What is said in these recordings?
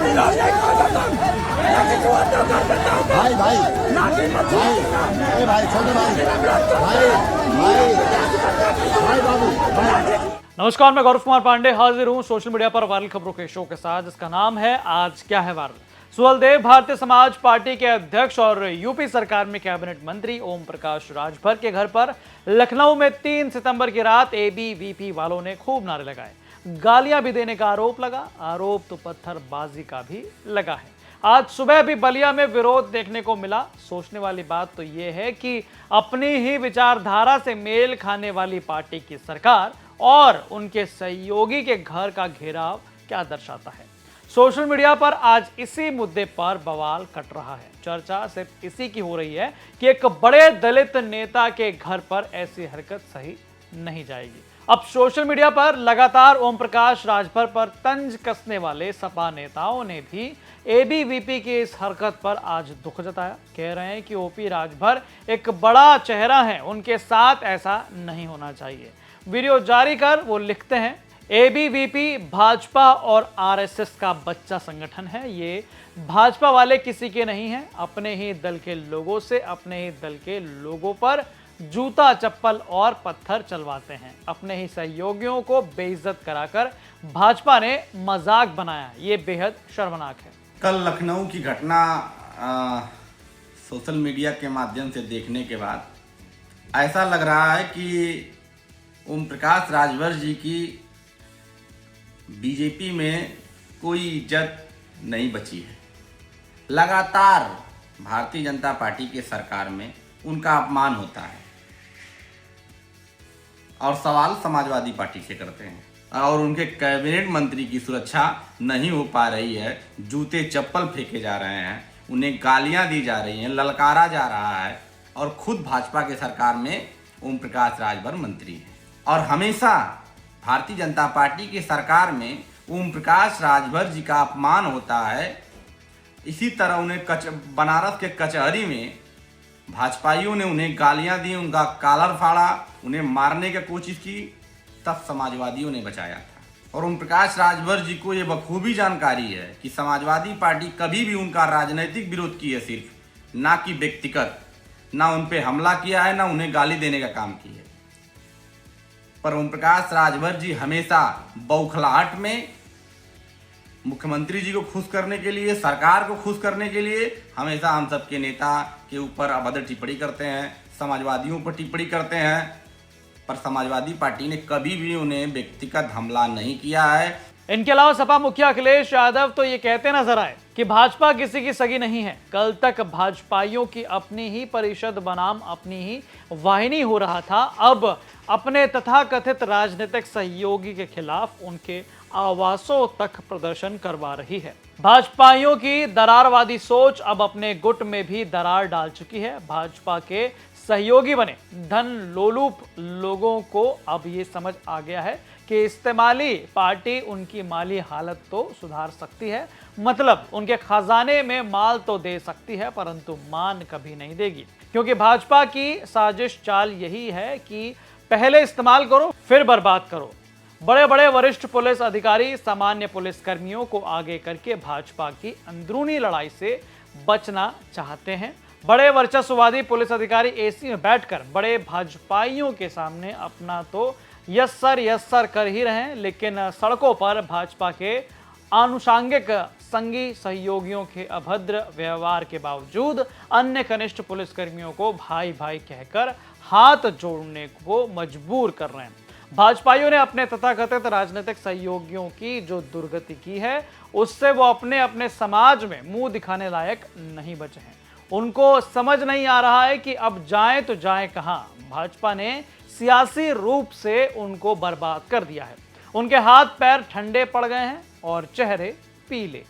भाई भाई भाई ए भाई छोटे भाई भाई भाई भाई बाबू भाई। नमस्कार, मैं गौरव कुमार पांडे हाजिर हूं सोशल मीडिया पर वायरल खबरों के शो के साथ, जिसका नाम है आज क्या है वायरल। सुहलदेव भारतीय समाज पार्टी के अध्यक्ष और यूपी सरकार में कैबिनेट मंत्री ओम प्रकाश राजभर के घर पर लखनऊ में 3 सितंबर की रात एबीवीपी वालों ने खूब नारे लगाए, गालियां भी देने का आरोप लगा। आरोप तो पत्थरबाजी का भी लगा है। आज सुबह भी बलिया में विरोध देखने को मिला। सोचने वाली बात तो यह है कि अपनी ही विचारधारा से मेल खाने वाली पार्टी की सरकार और उनके सहयोगी के घर का घेराव क्या दर्शाता है। सोशल मीडिया पर आज इसी मुद्दे पर बवाल कट रहा है। चर्चा सिर्फ इसी की हो रही है कि एक बड़े दलित नेता के घर पर ऐसी हरकत सही नहीं जाएगी। अब सोशल मीडिया पर लगातार ओम प्रकाश राजभर पर तंज कसने वाले सपा नेताओं ने भी एबीवीपी की इस हरकत पर आज दुख जताया। कह रहे हैं कि ओपी राजभर एक बड़ा चेहरा है, उनके साथ ऐसा नहीं होना चाहिए। वीडियो जारी कर वो लिखते हैं, एबीवीपी भाजपा और आरएसएस का बच्चा संगठन है। ये भाजपा वाले किसी के नहीं हैं। अपने ही दल के लोगों से अपने ही दल के लोगों पर जूता चप्पल और पत्थर चलवाते हैं। अपने ही सहयोगियों को बेइज्जत कराकर भाजपा ने मजाक बनाया। ये बेहद शर्मनाक है। कल लखनऊ की घटना सोशल मीडिया के माध्यम से देखने के बाद ऐसा लग रहा है कि ओम प्रकाश राजभर जी की बीजेपी में कोई इज्जत नहीं बची है। लगातार भारतीय जनता पार्टी के सरकार में उनका अपमान होता है और सवाल समाजवादी पार्टी से करते हैं और उनके कैबिनेट मंत्री की सुरक्षा नहीं हो पा रही है। जूते चप्पल फेंके जा रहे हैं, उन्हें गालियां दी जा रही हैं, ललकारा जा रहा है और खुद भाजपा के सरकार में ओम प्रकाश राजभर मंत्री हैं। और हमेशा भारतीय जनता पार्टी की सरकार में ओम प्रकाश राजभर जी का अपमान होता है। इसी तरह उन्हें बनारस के कचहरी में भाजपाइयों ने उन्हें गालियां दी, उनका कॉलर फाड़ा, उन्हें मारने की कोशिश की, तब समाजवादियों ने बचाया था। और ओम प्रकाश राजभर जी को ये बखूबी जानकारी है कि समाजवादी पार्टी कभी भी उनका राजनीतिक विरोध की है, सिर्फ ना कि व्यक्तिगत। ना उन पे हमला किया है, ना उन्हें गाली देने का काम किया है। पर ओम प्रकाश राजभर जी हमेशा बौखलाहट में मुख्यमंत्री जी को खुश करने के लिए, सरकार को खुश करने के लिए हमेशा हम सबके नेता के ऊपर अभद्र टिप्पणी करते हैं, समाजवादियों पर टिप्पणी करते हैं। पर समाजवादी पार्टी ने कभी भी उन्हें व्यक्तिगत हमला नहीं किया है। इनके अलावा सपा मुखिया अखिलेश यादव तो ये कहते नजर आए कि भाजपा किसी की सगी नहीं है। कल तक भाजपाइयों की अपनी ही परिषद बनाम अपनी ही वाहिनी हो रहा था, अब अपने तथाकथित राजनीतिक सहयोगी के खिलाफ उनके आवासों तक प्रदर्शन करवा रही है। भाजपाइयों की दरारवादी सोच अब अपने गुट में भी दरार डाल चुकी है। भाजपा के सहयोगी बने धन लोलुप लोगों को अब ये समझ आ गया है कि इस्तेमाली पार्टी उनकी माली हालत तो सुधार सकती है, मतलब उनके खजाने में माल तो दे सकती है, परंतु मान कभी नहीं देगी। क्योंकि भाजपा की साजिश चाल यही है कि पहले इस्तेमाल करो फिर बर्बाद करो। बड़े बड़े वरिष्ठ पुलिस अधिकारी सामान्य पुलिस कर्मियों को आगे करके भाजपा की अंदरूनी लड़ाई से बचना चाहते हैं। बड़े वर्चस्ववादी पुलिस अधिकारी एसी में बैठकर बड़े भाजपाइयों के सामने अपना तो यस सर कर ही रहे हैं, लेकिन सड़कों पर भाजपा के आनुषांगिक संगी सहयोगियों के अभद्र व्यवहार के बावजूद अन्य कनिष्ठ पुलिसकर्मियों को भाई भाई कहकर हाथ जोड़ने को मजबूर कर रहे हैं। भाजपाइयों ने अपने तथाकथित राजनीतिक सहयोगियों की जो दुर्गति की है, उससे वो अपने अपने समाज में मुंह दिखाने लायक नहीं बचे हैं। उनको समझ नहीं आ रहा है कि अब जाएं तो जाएं कहां। भाजपा ने सियासी रूप से उनको बर्बाद कर दिया है। उनके हाथ पैर ठंडे पड़ गए हैं और चेहरे पीले।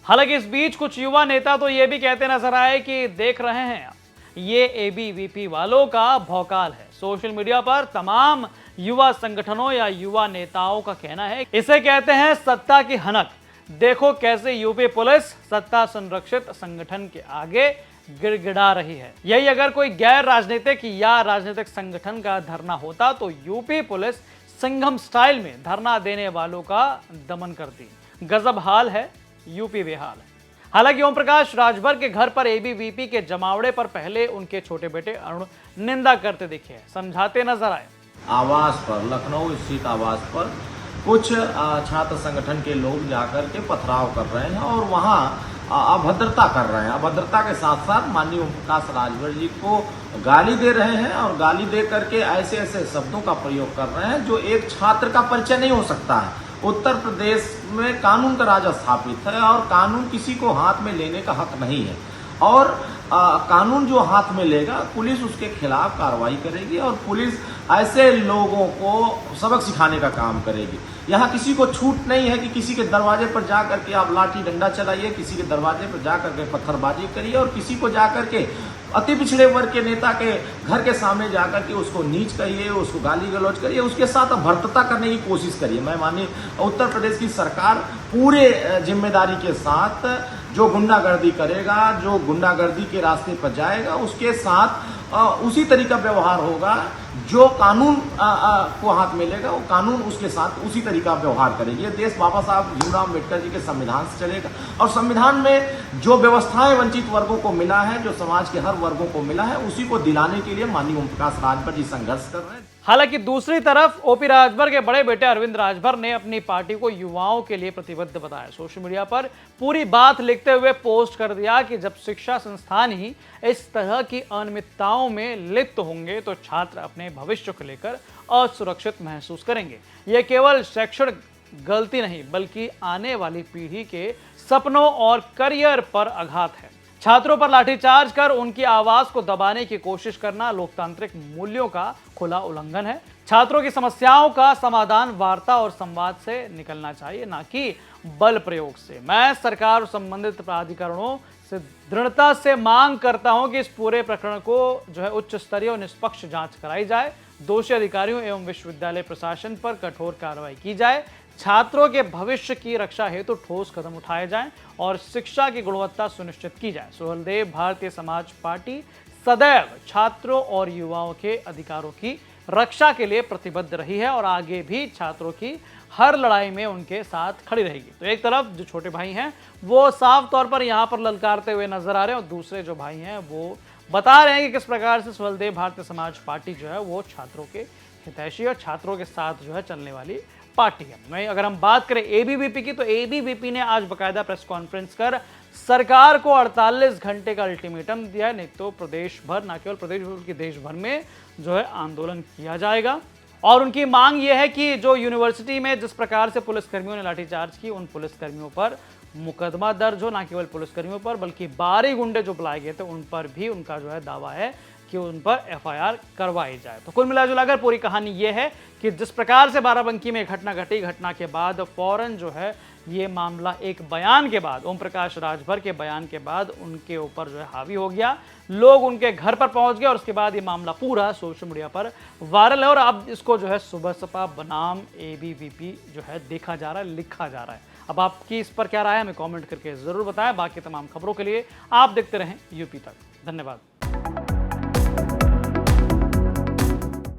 हालांकि इस बीच कुछ युवा नेता तो ये भी कहते नजर आए कि देख रहे हैं, ये एबीवीपी वालों का भौकाल है। सोशल मीडिया पर तमाम युवा संगठनों या युवा नेताओं का कहना है, इसे कहते हैं सत्ता की हनक। देखो कैसे यूपी पुलिस सत्ता संरक्षित संगठन के आगे गिड़गिड़ा रही है। यही अगर कोई गैर राजनीतिक या राजनीतिक संगठन का धरना होता तो यूपी पुलिस सिंघम स्टाइल में धरना देने वालों का दमन करती। गजब हाल है यूपी बेहाल है। हालांकि ओम प्रकाश राजभर के घर पर एबीवीपी के जमावड़े पर पहले उनके छोटे बेटे अरुण निंदा करते दिखे हैं, समझाते नजर आए। आवास पर, लखनऊ स्थित आवास पर कुछ छात्र संगठन के लोग जाकर के पथराव कर रहे हैं और वहां अभद्रता कर रहे हैं। अभद्रता के साथ साथ माननीय ओम प्रकाश राजभर जी को गाली दे रहे हैं और गाली दे करके ऐसे ऐसे शब्दों का प्रयोग कर रहे हैं जो एक छात्र का परिचय नहीं हो सकता है। उत्तर प्रदेश में कानून का राज स्थापित है और कानून किसी को हाथ में लेने का हक नहीं है और कानून जो हाथ में लेगा पुलिस उसके खिलाफ कार्रवाई करेगी और पुलिस ऐसे लोगों को सबक सिखाने का काम करेगी। यहाँ किसी को छूट नहीं है कि किसी के दरवाजे पर जा करके आप लाठी डंडा चलाइए, किसी के दरवाजे पर जा करके पत्थरबाजी करिए और किसी को जा करके अति पिछड़े वर्ग के नेता के घर के सामने जाकर के उसको नीच कहिए, उसको गाली गलौज करिए, उसके साथ भर्तता करने की कोशिश करिए। मैं मानिए उत्तर प्रदेश की सरकार पूरे जिम्मेदारी के साथ जो गुंडागर्दी करेगा, जो गुंडागर्दी के रास्ते पर जाएगा, उसके साथ उसी तरीका व्यवहार होगा। जो कानून को हाथ में लेगा वो कानून उसके साथ उसी तरीका व्यवहार करेगी। ये देश बाबा साहब भीमराव अम्बेडकर जी के संविधान से चलेगा और संविधान में जो व्यवस्थाएं वंचित वर्गों को मिला है, जो समाज के हर वर्गों को मिला है, उसी को दिलाने के लिए माननीय ओम प्रकाश राजभर जी संघर्ष कर रहे हैं। हालांकि दूसरी तरफ ओपी राजभर के बड़े बेटे अरविंद राजभर ने अपनी पार्टी को युवाओं के लिए प्रतिबद्ध बताया। सोशल मीडिया पर पूरी बात लिखते हुए पोस्ट कर दिया कि जब शिक्षा संस्थान ही इस तरह की अनियमितताओं में लिप्त होंगे तो छात्र अपने भविष्य को लेकर असुरक्षित महसूस करेंगे। यह केवल शैक्षणिक गलती नहीं बल्कि आने वाली पीढ़ी के सपनों और करियर पर आघात है। छात्रों पर लाठीचार्ज कर उनकी आवाज को दबाने की कोशिश करना लोकतांत्रिक मूल्यों का खुला उल्लंघन है। छात्रों की समस्याओं का समाधान वार्ता और संवाद से निकलना चाहिए, ना कि बल प्रयोग से। मैं सरकार और संबंधित प्राधिकरणों से दृढ़ता से मांग करता हूं कि इस पूरे प्रकरण को जो है उच्च स्तरीय और निष्पक्ष जांच कराई जाए। दोषी अधिकारियों एवं विश्वविद्यालय प्रशासन पर कठोर कार्रवाई की जाए। छात्रों के भविष्य की रक्षा हेतु ठोस कदम उठाए जाएं और शिक्षा की गुणवत्ता सुनिश्चित की जाए। सुहेलदेव भारतीय समाज पार्टी सदैव छात्रों और युवाओं के अधिकारों की रक्षा के लिए प्रतिबद्ध रही है और आगे भी छात्रों की हर लड़ाई में उनके साथ खड़ी रहेगी। तो एक तरफ जो छोटे भाई हैं वो साफ तौर पर यहाँ पर ललकारते हुए नजर आ रहे हैं और दूसरे जो भाई हैं वो बता रहे हैं कि किस प्रकार से सुहेलदेव भारतीय समाज पार्टी जो है वो छात्रों के हितैषी और छात्रों के साथ जो है चलने वाली पार्टी है। वहीं अगर हम बात करें एबीवीपी की, तो एबीवीपी ने आज बकायदा प्रेस कॉन्फ्रेंस कर सरकार को 48 घंटे का अल्टीमेटम दिया है, नहीं तो प्रदेश भर, न केवल प्रदेश बल्कि देश भर में जो है आंदोलन किया जाएगा। और उनकी मांग यह है कि जो यूनिवर्सिटी में जिस प्रकार से पुलिसकर्मियों ने लाठीचार्ज की, उन पुलिसकर्मियों पर मुकदमा दर्ज हो, न केवल पुलिसकर्मियों पर बल्कि बाहरी गुंडे जो बुलाए गए थे उन पर भी उनका जो है दावा है कि उन पर एफआईआर करवाई जाए। तो कुल मिलाजुलाकर पूरी कहानी ये है कि जिस प्रकार से बाराबंकी में घटना घटी, घटना के बाद फौरन जो है ये मामला एक बयान के बाद, ओम प्रकाश राजभर के बयान के बाद उनके ऊपर जो है हावी हो गया। लोग उनके घर पर पहुंच गए और उसके बाद ये मामला पूरा सोशल मीडिया पर वायरल है और अब इसको जो है सुबह सपा बनाम एबीवीपी जो है देखा जा रहा है, लिखा जा रहा है। अब आपकी इस पर क्या राय है हमें कमेंट करके जरूर बताएं। बाकी तमाम खबरों के लिए आप देखते रहें यूपी तक। धन्यवाद।